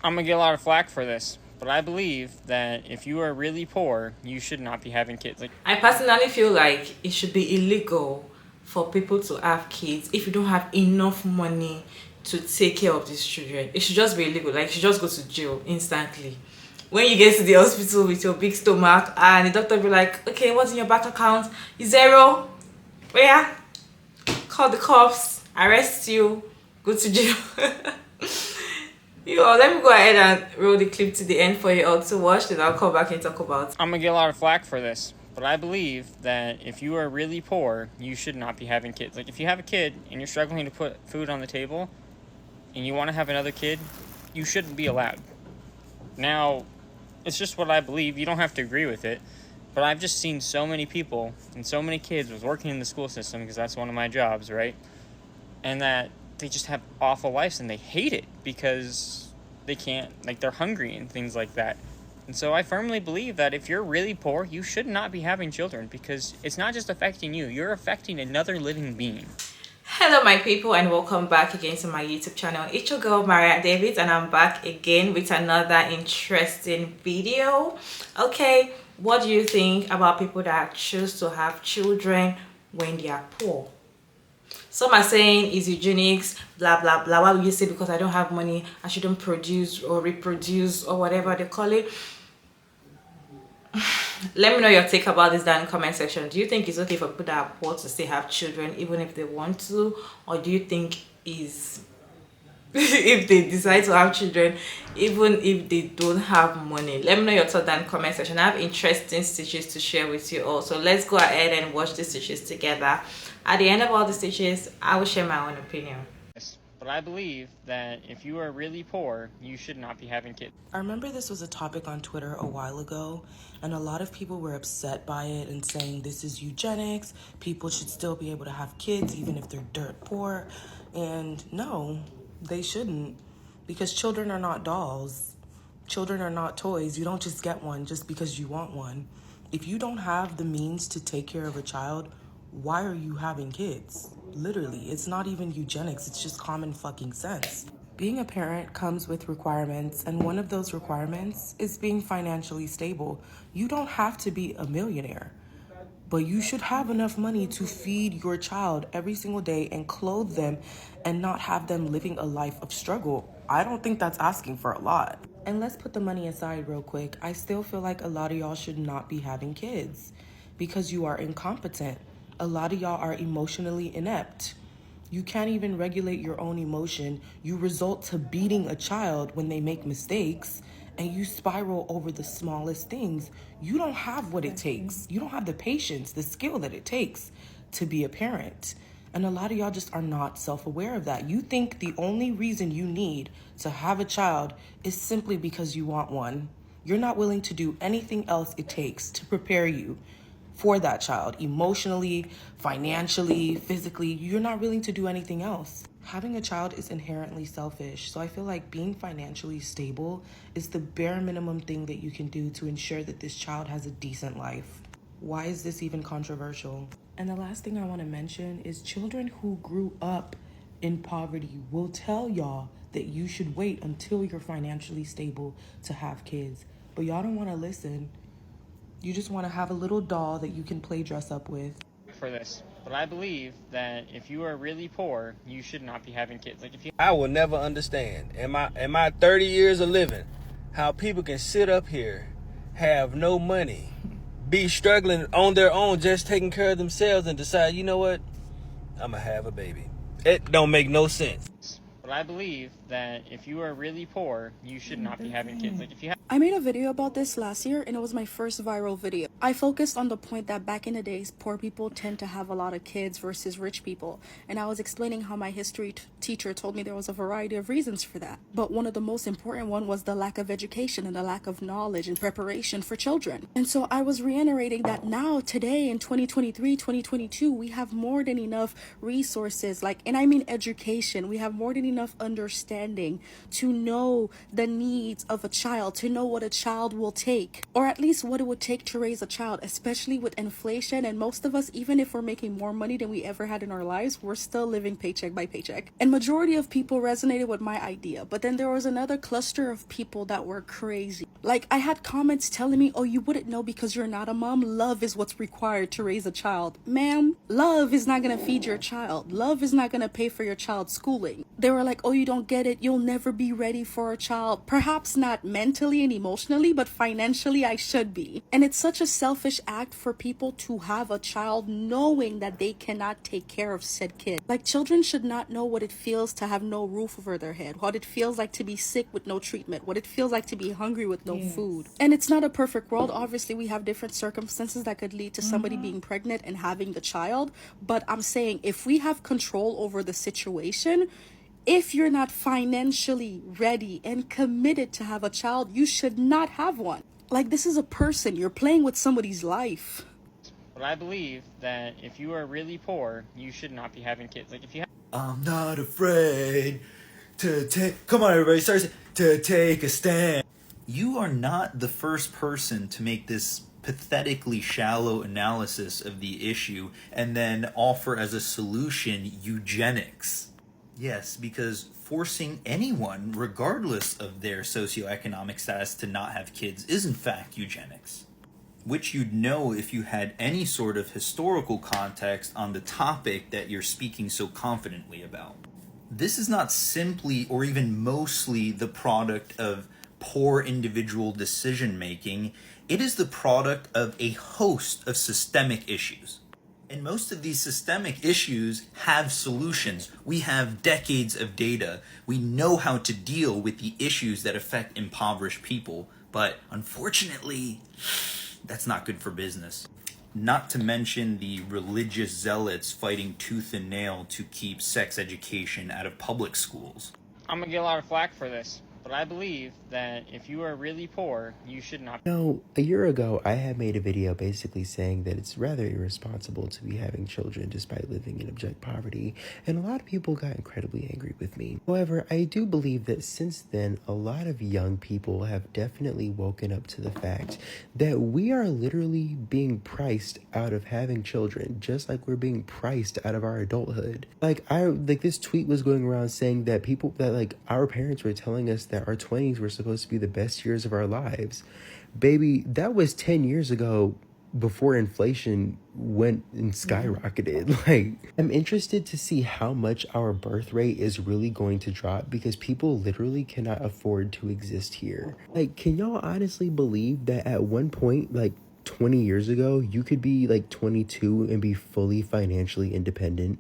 I'm gonna get a lot of flack for this, but I believe that if you are really poor, you should not be having kids. Like, I personally feel like it should be illegal for people to have kids if you don't have enough money to take care of these children. It should just be illegal. Like, you should just go to jail instantly. When you get to the hospital with your big stomach and the doctor be like, okay, what's in your bank account? Is zero. Where? Call the cops, arrest you, go to jail. Let me go ahead and roll the clip to the end for you all to watch, then I'll come back and talk about. I'm gonna get a lot of flack for this, but I believe that if you are really poor, you should not be having kids. Like, if you have a kid and you're struggling to put food on the table and you want to have another kid, you shouldn't be allowed. Now, it's just what I believe. You don't have to agree with it, but I've just seen so many people and so many kids was working in the school system, because that's one of my jobs, right? And that they just have awful lives and they hate it because they can't, like, they're hungry and things like that. And so I firmly believe that if you're really poor, you should not be having children, because it's not just affecting you, you're affecting another living being. Hello my people, and welcome back again to my YouTube channel. It's your girl Maria David, and I'm back again with another interesting video. Okay, what do you think about people that choose to have children when they are poor? Some are saying it's eugenics, blah blah blah. Why would you say because I don't have money I shouldn't produce or reproduce or whatever they call it? Let me know your take about this down in the comment section. Do you think it's okay for people that are poor to still have children even if they want to, or do you think is if they decide to have children even if they don't have money? Let me know your thoughts down in the comment section. I have interesting stitches to share with you all, so let's go ahead and watch the stitches together. At the end of all the stitches, I will share my own opinion. But I believe that if you are really poor, you should not be having kids. I remember this was a topic on Twitter a while ago, and a lot of people were upset by it and saying this is eugenics, people should still be able to have kids even if they're dirt poor. And no, they shouldn't, because children are not dolls. Children are not toys. You don't just get one just because you want one. If you don't have the means to take care of a child, why are you having kids? Literally, it's not even eugenics, it's just common fucking sense. Being a parent comes with requirements, and one of those requirements is being financially stable. You don't have to be a millionaire, but you should have enough money to feed your child every single day and clothe them and not have them living a life of struggle. I don't think that's asking for a lot. And let's put the money aside real quick. I still feel like a lot of y'all should not be having kids because you are incompetent. A lot of y'all are emotionally inept. You can't even regulate your own emotion. You result to beating a child when they make mistakes, and you spiral over the smallest things. You don't have what it takes. You don't have the patience, the skill that it takes to be a parent. And a lot of y'all just are not self-aware of that. You think the only reason you need to have a child is simply because you want one. You're not willing to do anything else it takes to prepare you for that child, emotionally, financially, physically. You're not willing to do anything else. Having a child is inherently selfish, so I feel like being financially stable is the bare minimum thing that you can do to ensure that this child has a decent life. Why is this even controversial? And the last thing I want to mention is children who grew up in poverty will tell y'all that you should wait until you're financially stable to have kids, but y'all don't want to listen. You just want to have a little doll that you can play dress up with. For this, but I believe that if you are really poor, you should not be having kids. Like, if you I will never understand in my 30 years of living how people can sit up here, have no money, be struggling on their own, just taking care of themselves, and decide, you know what, I'm gonna have a baby. It don't make no sense. But I believe that if you are really poor, you should not be having kids. Like, if you have I made a video about this last year, and it was my first viral video. I focused on the point that back in the days, poor people tend to have a lot of kids versus rich people. And I was explaining how my history teacher told me there was a variety of reasons for that. But one of the most important one was the lack of education and the lack of knowledge and preparation for children. And so I was reiterating that now, today in 2023, 2022, we have more than enough resources, and I mean education. We have more than enough understanding to know the needs of a child, to know what a child will take, or at least what it would take to raise a child, especially with inflation. And most of us, even if we're making more money than we ever had in our lives, we're still living paycheck by paycheck. And majority of people resonated with my idea. But then there was another cluster of people that were crazy. Like, I had comments telling me, oh, you wouldn't know because you're not a mom. Love is what's required to raise a child. Ma'am, love is not going to feed your child. Love is not going to pay for your child's schooling. They were like, oh, you don't get it. You'll never be ready for a child. Perhaps not mentally and emotionally, but financially I should be. And it's such a selfish act for people to have a child knowing that they cannot take care of said kid. Like, children should not know what it feels to have no roof over their head, what it feels like to be sick with no treatment, what it feels like to be hungry with no food. And it's not a perfect world. Obviously, we have different circumstances that could lead to somebody being pregnant and having the child. But I'm saying, if we have control over the situation, if you're not financially ready and committed to have a child, you should not have one. Like, this is a person. You're playing with somebody's life. But I believe that if you are really poor, you should not be having kids. Like, if you have I'm not afraid to take... Come on, everybody, start to take a stand. You are not the first person to make this pathetically shallow analysis of the issue and then offer as a solution eugenics. Yes, because forcing anyone, regardless of their socioeconomic status, to not have kids is in fact eugenics. Which you'd know if you had any sort of historical context on the topic that you're speaking so confidently about. This is not simply or even mostly the product of poor individual decision making. It is the product of a host of systemic issues. And most of these systemic issues have solutions. We have decades of data. We know how to deal with the issues that affect impoverished people. But unfortunately, that's not good for business. Not to mention the religious zealots fighting tooth and nail to keep sex education out of public schools. I'm gonna get a lot of flack for this, but I believe that if you are really poor, you should not. No, a year ago, I had made a video basically saying that it's rather irresponsible to be having children despite living in abject poverty, and a lot of people got incredibly angry with me. However, I do believe that since then, a lot of young people have definitely woken up to the fact that we are literally being priced out of having children, just like we're being priced out of our adulthood. Like this tweet was going around saying that our parents were telling us that our 20s were supposed to be the best years of our lives. Baby, that was 10 years ago, before inflation went and skyrocketed. Like, I'm interested to see how much our birth rate is really going to drop, because people literally cannot afford to exist here. Like, can y'all honestly believe that at one point, like 20 years ago, you could be like 22 and be fully financially independent?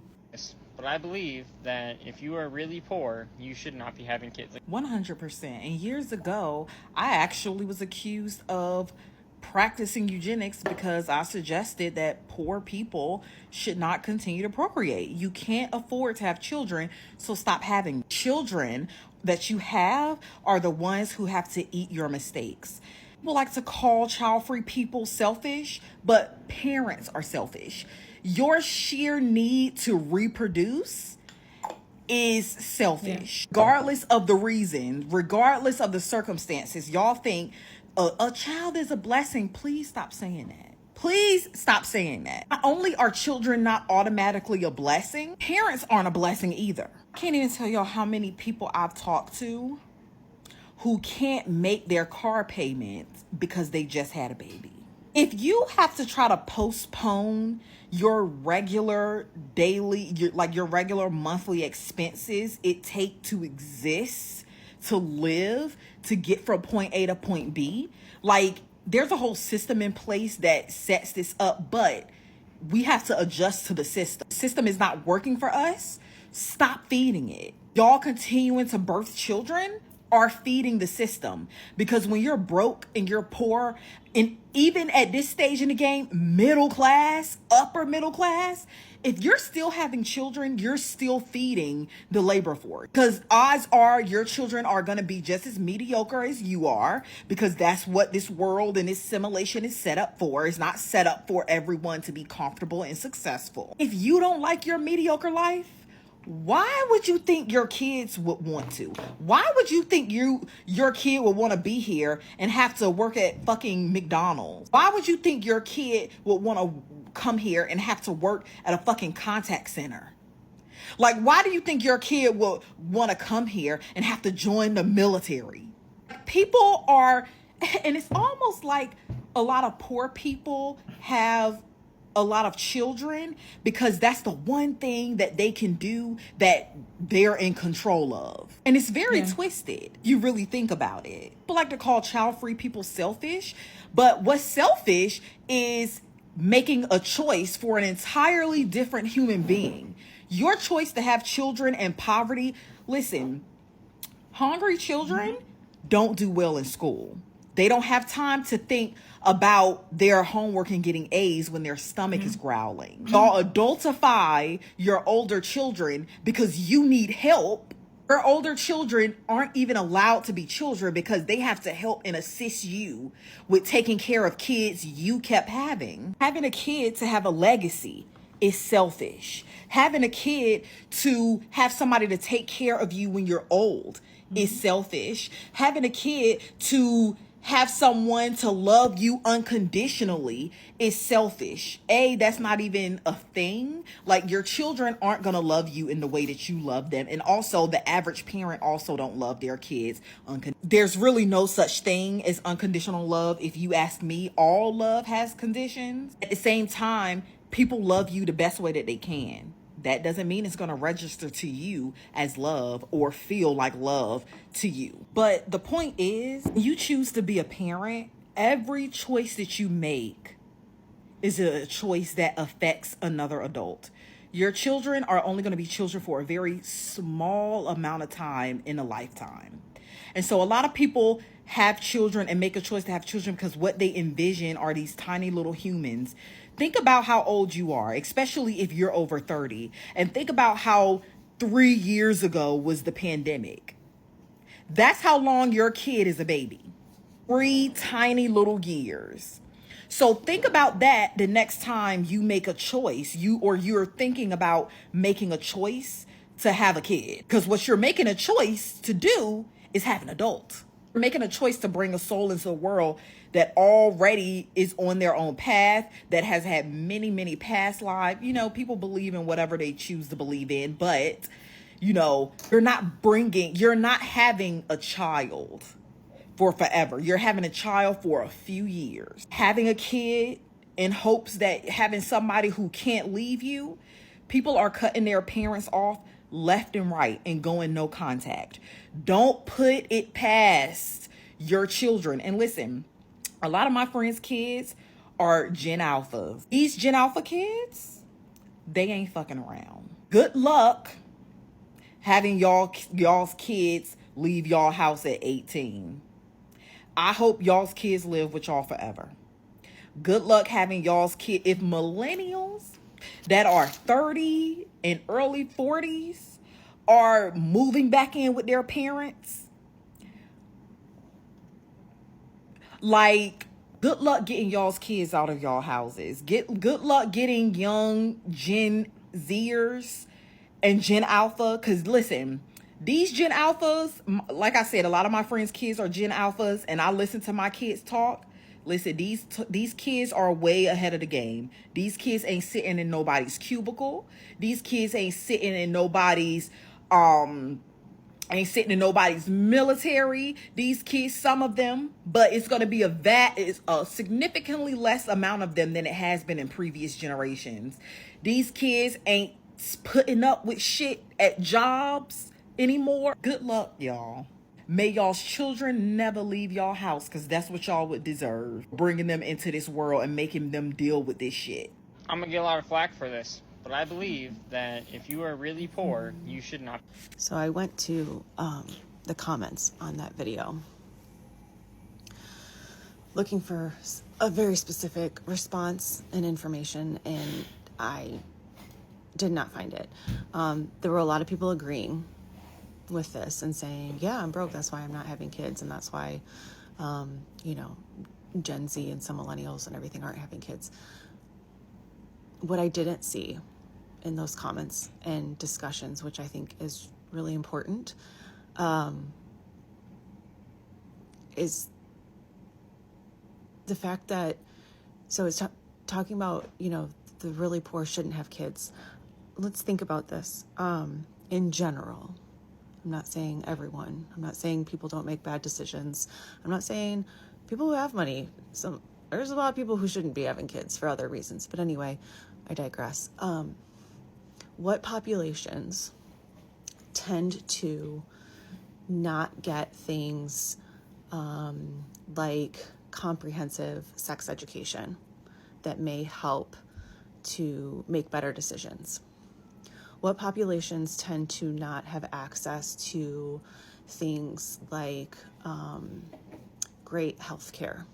But I believe that if you are really poor, you should not be having kids. 100%. And years ago, I actually was accused of practicing eugenics because I suggested that poor people should not continue to procreate. You can't afford to have children, so stop having children. That you have are the ones who have to eat your mistakes. People like to call child-free people selfish, but parents are selfish. Your sheer need to reproduce is selfish. Regardless of the reason, regardless of the circumstances, y'all think a child is a blessing. Please stop saying that. Please stop saying that. Not only are children not automatically a blessing, parents aren't a blessing either. I can't even tell y'all how many people I've talked to who can't make their car payments because they just had a baby. If you have to try to postpone your regular daily, your regular monthly expenses it take to exist, to live, to get from point A to point B, like, there's a whole system in place that sets this up, but we have to adjust to the system. The system is not working for us. Stop feeding it. Y'all continuing to birth children are feeding the system, because when you're broke and you're poor, and even at this stage in the game, middle class, upper middle class, if you're still having children, you're still feeding the labor force, because odds are your children are going to be just as mediocre as you are, because that's what this world and this simulation is set up for. It's not set up for everyone to be comfortable and successful. If you don't like your mediocre life, why would you think your kids would want to? Why would you think your kid would want to be here and have to work at fucking McDonald's? Why would you think your kid would want to come here and have to work at a fucking contact center? Like, why do you think your kid will want to come here and have to join the military? People are, and it's almost like a lot of poor people have a lot of children because that's the one thing that they can do that they're in control of. And it's very twisted. You really think about it. People like to call child-free people selfish, but what's selfish is making a choice for an entirely different human being. Your choice to have children and poverty. Listen, hungry children don't do well in school. They don't have time to think about their homework and getting A's when their stomach is growling. Y'all adultify your older children because you need help. Your older children aren't even allowed to be children because they have to help and assist you with taking care of kids you kept having. Having a kid to have a legacy is selfish. Having a kid to have somebody to take care of you when you're old is selfish. Having a kid to have someone to love you unconditionally is selfish. That's not even a thing. Like, your children aren't gonna love you in the way that you love them. And also, the average parent also don't love their kids. There's really no such thing as unconditional love. If you ask me, all love has conditions. At the same time, people love you the best way that they can. That doesn't mean it's going to register to you as love or feel like love to you. But the point is, you choose to be a parent, every choice that you make is a choice that affects another adult. Your children are only going to be children for a very small amount of time in a lifetime. And so a lot of people have children and make a choice to have children because what they envision are these tiny little humans. Think about how old you are, especially if you're over 30, and think about how 3 years ago was the pandemic. That's how long your kid is a baby. 3 tiny little years. So think about that the next time you make a choice, you're thinking about making a choice to have a kid. Because what you're making a choice to do is have an adult. You're making a choice to bring a soul into the world that already is on their own path, that has had many, many past lives. You know, people believe in whatever they choose to believe in, but, you know, you're not having a child for forever. You're having a child for a few years. Having a kid in hopes that having somebody who can't leave you, people are cutting their parents off left and right and going no contact. Don't put it past your children. And listen, a lot of my friends' kids are Gen Alphas. These Gen Alpha kids, they ain't fucking around. Good luck having y'all's kids leave y'all house at 18. I hope y'all's kids live with y'all forever. Good luck having y'all's kids. If millennials that are 30 and early 40s are moving back in with their parents, like, good luck getting y'all's kids out of y'all houses. Good luck getting young Gen Zers and Gen Alpha. Because listen, these Gen Alphas, like I said, a lot of my friends' kids are Gen Alphas, and I listen to my kids talk. Listen, these kids are way ahead of the game. These kids ain't sitting in nobody's cubicle. These kids ain't sitting in nobody's military. These kids, some of them, but it's going to be a significantly less amount of them than it has been in previous generations. These kids ain't putting up with shit at jobs anymore. Good luck, y'all. May y'all's children never leave y'all house, because that's what y'all would deserve. Bringing them into this world and making them deal with this shit. I'm gonna get a lot of flack for this, but I believe that if you are really poor, you should not. So I went to the comments on that video looking for a very specific response and information, and I did not find it. There were a lot of people agreeing with this and saying, yeah, I'm broke, that's why I'm not having kids, and that's why Gen Z and some millennials and everything aren't having kids. What I didn't see in those comments and discussions, which I think is really important, is the fact that, so it's talking about, you know, the really poor shouldn't have kids. Let's think about this in general. I'm not saying everyone. I'm not saying people don't make bad decisions. I'm not saying people who have money. There's a lot of people who shouldn't be having kids for other reasons. But anyway, I digress. What populations tend to not get things like comprehensive sex education that may help to make better decisions? What populations tend to not have access to things like great health care?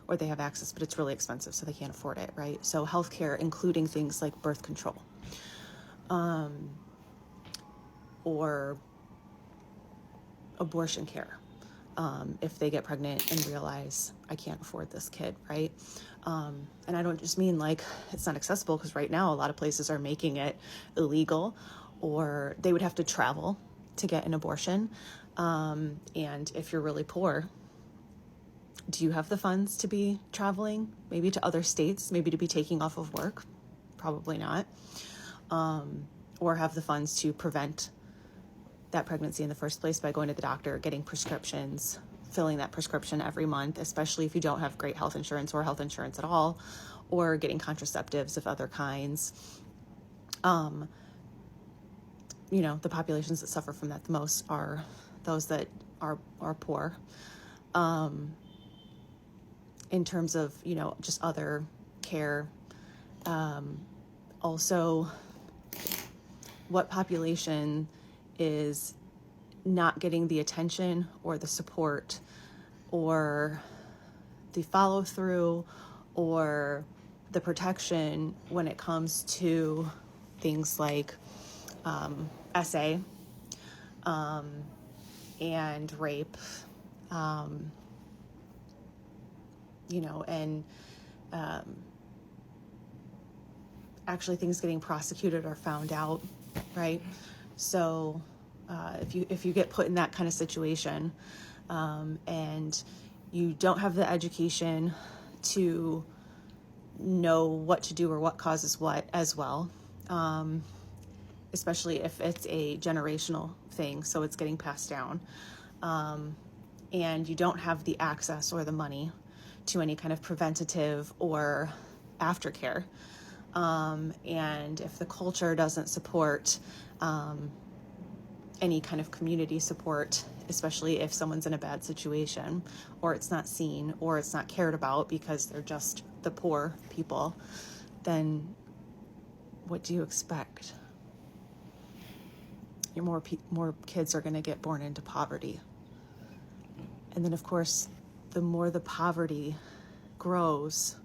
Or they have access, but it's really expensive, so they can't afford it, right? So healthcare, including things like birth control, or abortion care, if they get pregnant and realize I can't afford this kid, right? And I don't just mean like it's not accessible, because right now a lot of places are making it illegal, or they would have to travel to get an abortion. And if you're really poor, do you have the funds to be traveling, maybe to other states, maybe to be taking off of work? Probably not. Or have the funds to prevent that pregnancy in the first place by going to the doctor, getting prescriptions, filling that prescription every month, especially if you don't have great health insurance or health insurance at all, or getting contraceptives of other kinds. You know, the populations that suffer from that the most are those that are poor. In terms of, you know, just other care. Also, what population is not getting the attention or the support or the follow through or the protection when it comes to things like SA and rape, you know, and actually things getting prosecuted or found out, right? So if you get put in that kind of situation, and you don't have the education to know what to do or what causes what as well, especially if it's a generational thing, so it's getting passed down, and you don't have the access or the money to any kind of preventative or aftercare, and if the culture doesn't support any kind of community support, especially if someone's in a bad situation, or it's not seen, or it's not cared about because they're just the poor people, then what do you expect? More kids are going to get born into poverty. And then, of course, the more the poverty grows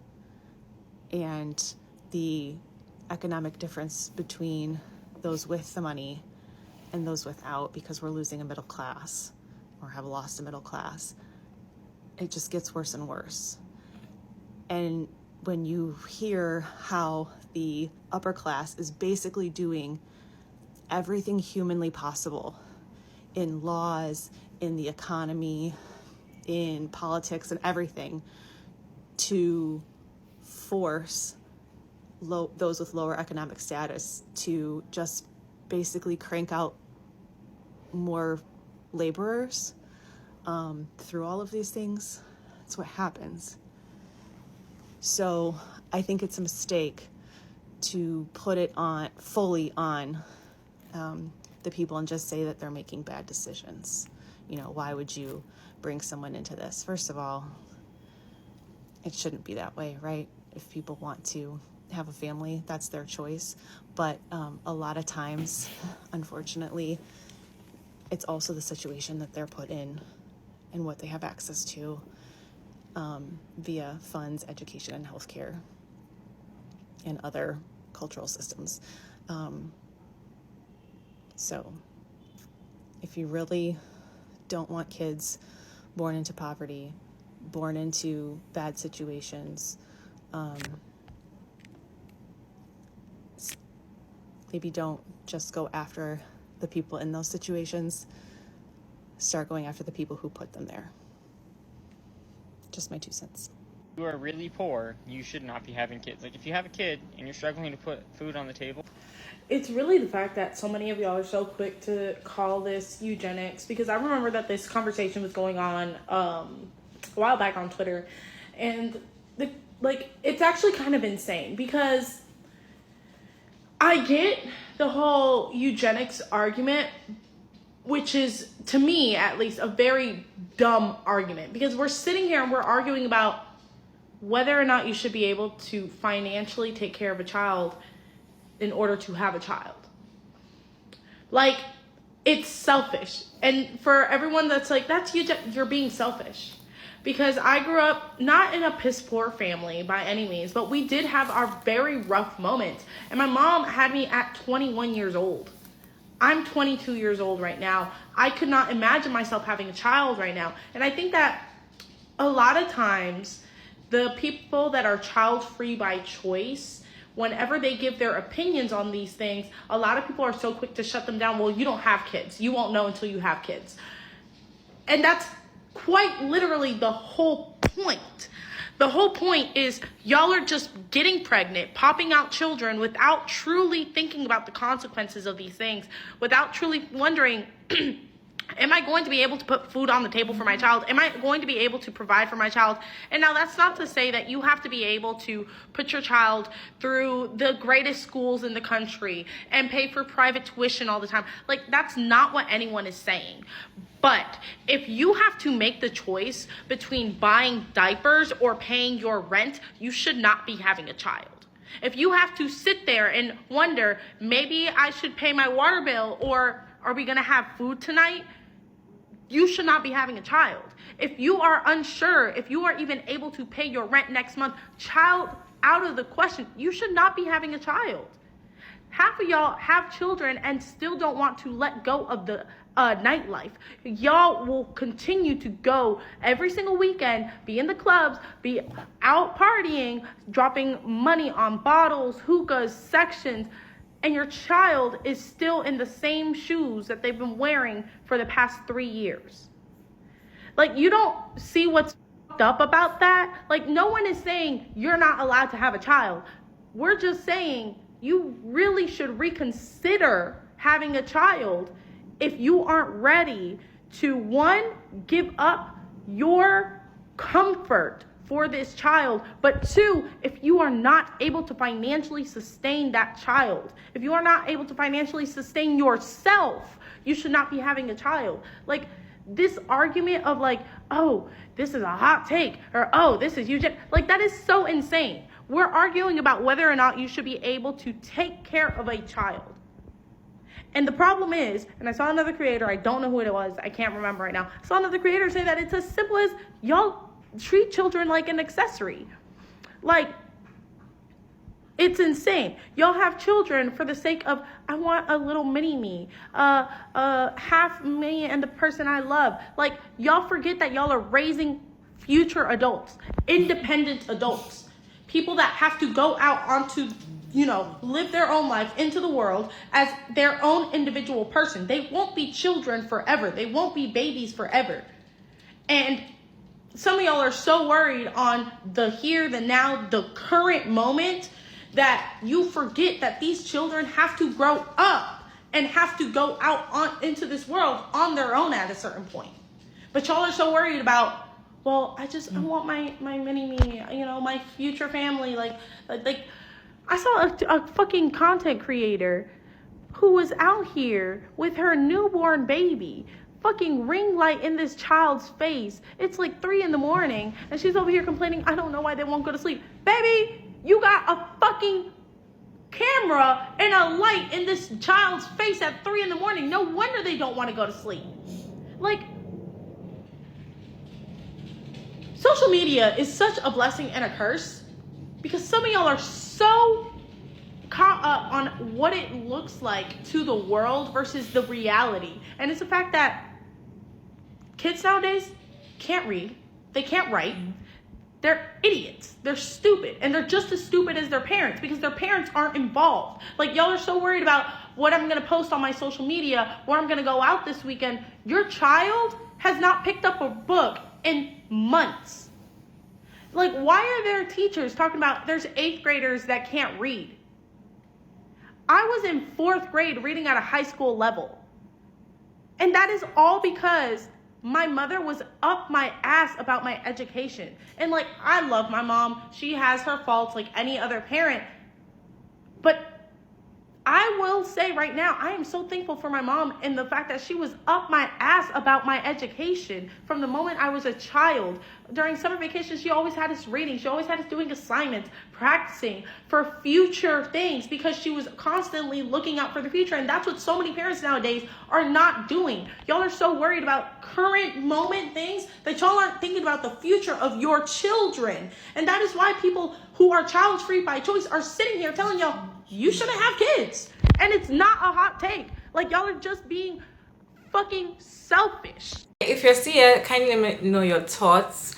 and the economic difference between those with the money and those without, because we're losing a middle class or have lost a middle class, it just gets worse and worse. And when you hear how the upper class is basically doing everything humanly possible in laws, in the economy, in politics and everything to force those with lower economic status to just basically crank out more laborers through all of these things, that's what happens. So I think it's a mistake to put it on fully on the people and just say that they're making bad decisions. You know, why would you bring someone into this? First of all, it shouldn't be that way, right? If people want to have a family, that's their choice. But a lot of times, unfortunately, it's also the situation that they're put in and what they have access to via funds, education, and healthcare, and other cultural systems. So if you really don't want kids born into poverty, born into bad situations, maybe don't just go after the people in those situations. Start going after the people who put them there. Just my 2 cents. If you are really poor, you should not be having kids. Like, if you have a kid and you're struggling to put food on the table. It's really the fact that so many of y'all are so quick to call this eugenics, because I remember that this conversation was going on a while back on Twitter, and it's actually kind of insane, because I get the whole eugenics argument, which is, to me at least, a very dumb argument, because we're sitting here and we're arguing about whether or not you should be able to financially take care of a child in order to have a child. Like, it's selfish. And for everyone that's like, you're being selfish. Because I grew up not in a piss poor family by any means, but we did have our very rough moments. And my mom had me at 21 years old. I'm 22 years old right now. I could not imagine myself having a child right now. And I think that a lot of times, the people that are child-free by choice, whenever they give their opinions on these things, a lot of people are so quick to shut them down. Well, you don't have kids. You won't know until you have kids. And that's quite literally the whole point. The whole point is y'all are just getting pregnant, popping out children without truly thinking about the consequences of these things, without truly wondering, am I going to be able to put food on the table for my child? Am I going to be able to provide for my child? And now that's not to say that you have to be able to put your child through the greatest schools in the country and pay for private tuition all the time. Like, that's not what anyone is saying. But if you have to make the choice between buying diapers or paying your rent, you should not be having a child. If you have to sit there and wonder, maybe I should pay my water bill, or are we going to have food tonight? You should not be having a child. If you are unsure, if you are even able to pay your rent next month, child out of the question, you should not be having a child. Half of y'all have children and still don't want to let go of the nightlife. Y'all will continue to go every single weekend, be in the clubs, be out partying, dropping money on bottles, hookahs, sections, and your child is still in the same shoes that they've been wearing for the past 3 years. Like, you don't see what's fucked up about that? Like, no one is saying you're not allowed to have a child. We're just saying you really should reconsider having a child if you aren't ready to, one, give up your comfort for this child, but two, if you are not able to financially sustain that child, if you are not able to financially sustain yourself, you should not be having a child. Like, this argument of like, oh, this is a hot take, or oh, this is eugenics, like, that is so insane. We're arguing about whether or not you should be able to take care of a child. And the problem is, and I saw another creator, I don't know who it was, I can't remember right now, I saw another creator say that it's as simple as y'all treat children like an accessory. Like, it's insane. Y'all have children for the sake of, I want a little mini-me, half me and the person I love. Like, y'all forget that y'all are raising future adults, independent adults, people that have to go out onto, live their own life into the world as their own individual person. They won't be children forever. They won't be babies forever. And some of y'all are so worried on the here, the now, the current moment that you forget that these children have to grow up and have to go out into this world on their own at a certain point. But y'all are so worried about, well, I want my mini-me, my future family. Like I saw a fucking content creator who was out here with her newborn baby, fucking ring light in this child's face. It's like 3 a.m. and she's over here complaining, I don't know why they won't go to sleep. Baby, you got a fucking camera and a light in this child's face at 3 a.m. No wonder they don't want to go to sleep. Like, social media is such a blessing and a curse, because some of y'all are so caught up on what it looks like to the world versus the reality. And it's the fact that kids nowadays can't read, they can't write, they're idiots. They're stupid. And they're just as stupid as their parents because their parents aren't involved. Like, y'all are so worried about what I'm going to post on my social media, where I'm going to go out this weekend. Your child has not picked up a book in months. Like, why are there teachers talking about there's 8th graders that can't read? I was in 4th grade reading at a high school level. And that is all because my mother was up my ass about my education. And like, I love my mom. She has her faults like any other parent. But I will say right now, I am so thankful for my mom and the fact that she was up my ass about my education from the moment I was a child. During summer vacation, she always had us reading. She always had us doing assignments, practicing for future things because she was constantly looking out for the future. And that's what so many parents nowadays are not doing. Y'all are so worried about current moment things that y'all aren't thinking about the future of your children. And that is why people who are child-free by choice are sitting here telling y'all, you shouldn't have kids. And it's not a hot take. Like, y'all are just being fucking selfish. If you're still here, kindly let me know your thoughts,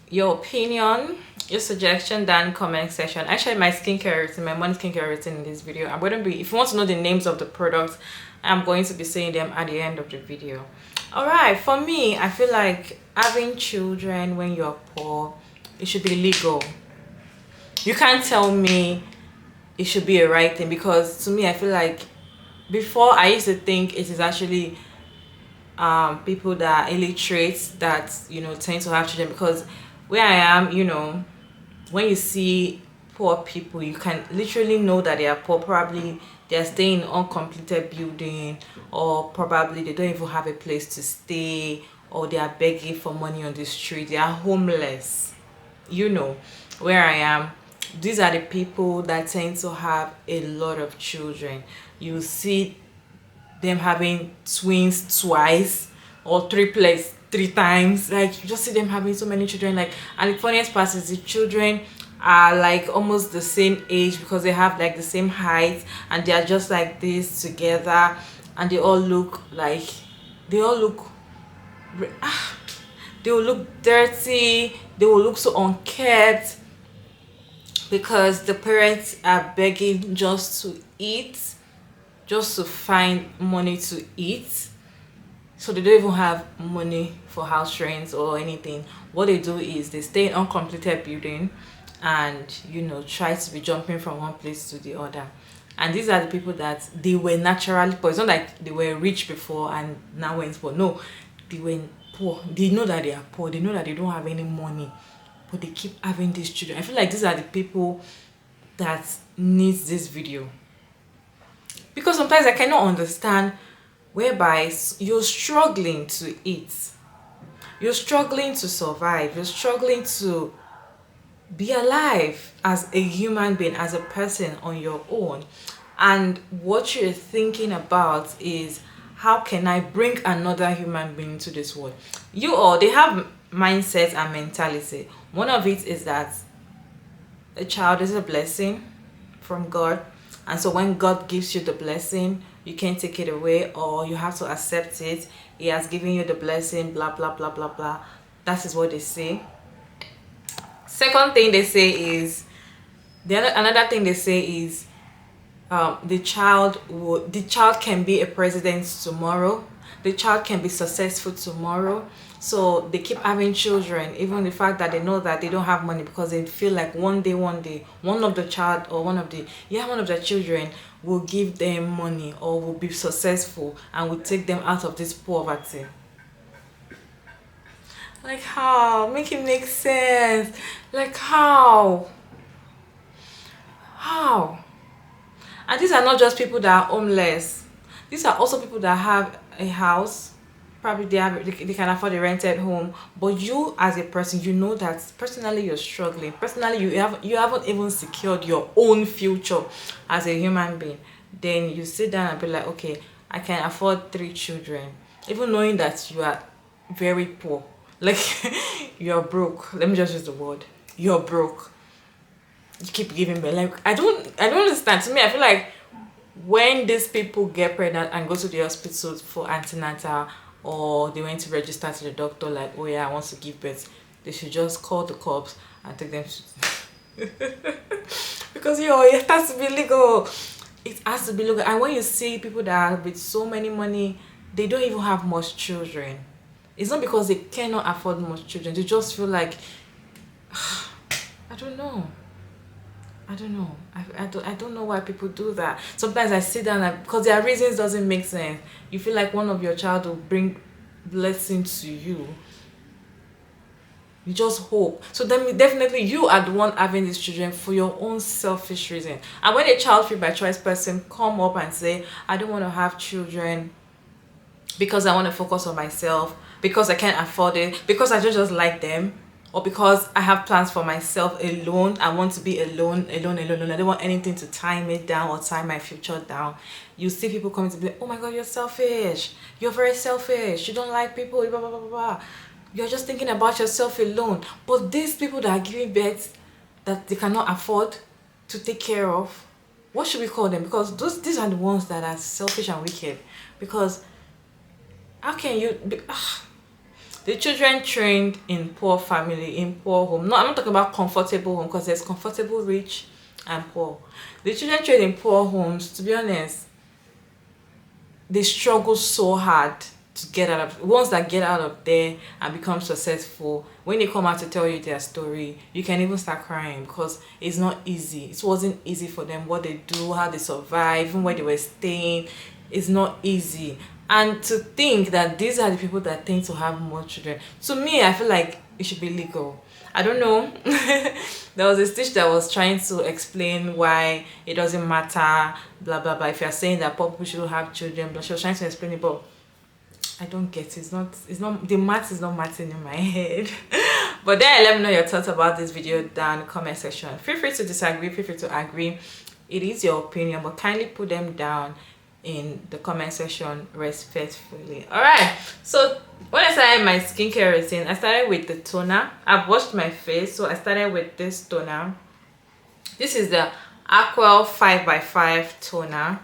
your opinion, your suggestion down in the comment section. Actually, my skincare routine, my morning skincare routine in this video, I'm going to be, if you want to know the names of the products, I'm going to be saying them at the end of the video. All right, for me, I feel like having children when you're poor, it should be legal. You can't tell me it should be a right thing, because to me, I feel like before I used to think it is actually people that are illiterate that, you know, tend to have children, because where I am, you know, when you see poor people, you can literally know that they are poor. Probably they are staying in uncompleted building, or probably they don't even have a place to stay, or they are begging for money on the street. They are homeless. You know, where I am, these are the people that tend to have a lot of children. You see them having twins twice or triplets 3 times. Like, you just see them having so many children. Like, and the funniest part is the children are like almost the same age, because they have like the same height, and they are just like this together, and they all look like, they all look they will look dirty, they will look so unkept, because the parents are begging just to eat, just to find money to eat. So they don't even have money for house rents or anything. What they do is they stay in uncompleted building and, you know, try to be jumping from one place to the other. And these are the people that they were naturally poor. It's not like they were rich before and now went poor. No, they were poor. They know that they are poor. They know that they don't have any money, but they keep having these children. I feel like these are the people that needs this video, because sometimes I cannot understand whereby you're struggling to eat, you're struggling to survive, you're struggling to be alive as a human being, as a person on your own, and what you're thinking about is, how can I bring another human being to this world? You all, they have mindset and mentality. One of it is that a child is a blessing from God, and so when God gives you the blessing, you can't take it away, or you have to accept it. He has given you the blessing, blah blah blah blah blah. That is what they say. Second thing they say is, another thing they say is, the child can be a president tomorrow, the child can be successful tomorrow. So they keep having children, even the fact that they know that they don't have money, because they feel like one day one of the child, or one of their children will give them money or will be successful and will take them out of this poverty. Like, how? Make it make sense. Like, how? And these are not just people that are homeless. These are also people that have a house. Probably they can afford a rented home, but you as a person, you know that personally you're struggling. Personally, you haven't even secured your own future as a human being. Then you sit down and be like, okay, I can afford 3 children, even knowing that you are very poor. Like, you're broke. Let me just use the word. You're broke. You keep giving me, like, I don't understand. To me, I feel like when these people get pregnant and go to the hospital for antenatal, or they went to register to the doctor, like, oh yeah, I want to give birth, they should just call the cops and take them to because it has to be legal. It has to be legal. And when you see people that are with so many money, they don't even have much children. It's not because they cannot afford much children. They just feel like I don't know. I don't know why people do that. Sometimes I sit down because their reasons doesn't make sense. You feel like one of your child will bring blessing to you. You just hope. So then definitely you are the one having these children for your own selfish reason. And when a child-free by choice person come up and say, I don't want to have children because I want to focus on myself, because I can't afford it, because I just like them, or because I have plans for myself alone, I want to be alone. I don't want anything to tie me down or tie my future down. You see people coming to be like, oh my God, you're selfish. You're very selfish. You don't like people, blah, blah, blah, blah. You're just thinking about yourself alone. But these people that are giving birth that they cannot afford to take care of, what should we call them? Because these are the ones that are selfish and wicked. Because how can you be... The children trained in poor family, in poor home. No, I'm not talking about comfortable home, because there's comfortable, rich, and poor. The children trained in poor homes, to be honest, they struggle so hard to get out of... Ones that get out of there and become successful, when they come out to tell you their story, you can even start crying, because it's not easy. It wasn't easy for them, what they do, how they survive, even where they were staying. It's not easy. And to think that these are the people that think to have more children, to me, I feel like it should be legal. I don't know. There was a stitch that was trying to explain why it doesn't matter, blah, blah, blah. If you're saying that poor people shouldn't have children, but she was trying to explain it, but I don't get it. It's not, the math is not matching in my head. But then let me know your thoughts about this video down in the comment section. Feel free to disagree, feel free to agree. It is your opinion, but kindly put them down in the comment section respectfully. All right, so when I started my skincare routine, I started with the toner. I've washed my face, so I started with this toner. This is the Aqua 5x5 toner.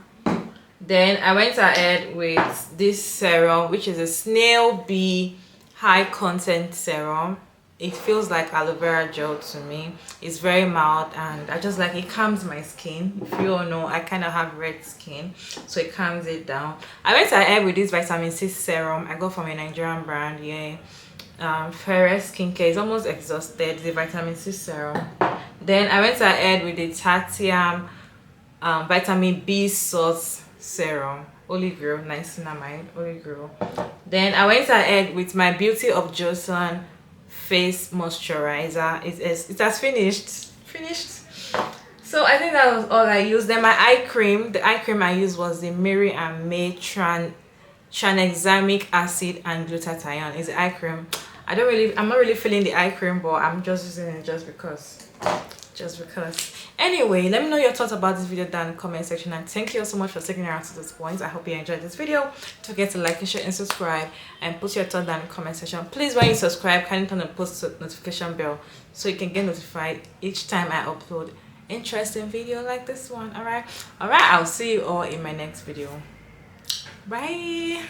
Then I went ahead with this serum, which is a snail bee high content serum. It feels like aloe vera gel to me. It's very mild and I just like it. Calms my skin. If you all know, I kind of have red skin, so it calms it down. I went ahead with this vitamin C serum I got from a Nigerian brand. Ferrous Skincare is almost exhausted. The vitamin C serum. Then I went ahead with the Tatium vitamin B source serum, Holy Grail, niacinamide, Holy Grail. Then I went ahead with my Beauty of Joseon face moisturizer. It has finished. So I think that was all I used. Then my eye cream, the eye cream I used was the Mary and May tranexamic acid and glutathione. It's the eye cream. I'm not really feeling the eye cream, but I'm just using it just because. Anyway, let me know your thoughts about this video down in the comment section, and thank you so much for sticking around to this point. I hope you enjoyed this video. Don't forget to like and share and subscribe, and put your thoughts down in the comment section. Please, when you subscribe, kindly turn on the post notification bell so you can get notified each time I upload interesting video like this one. All right, I'll see you all in my next video. Bye.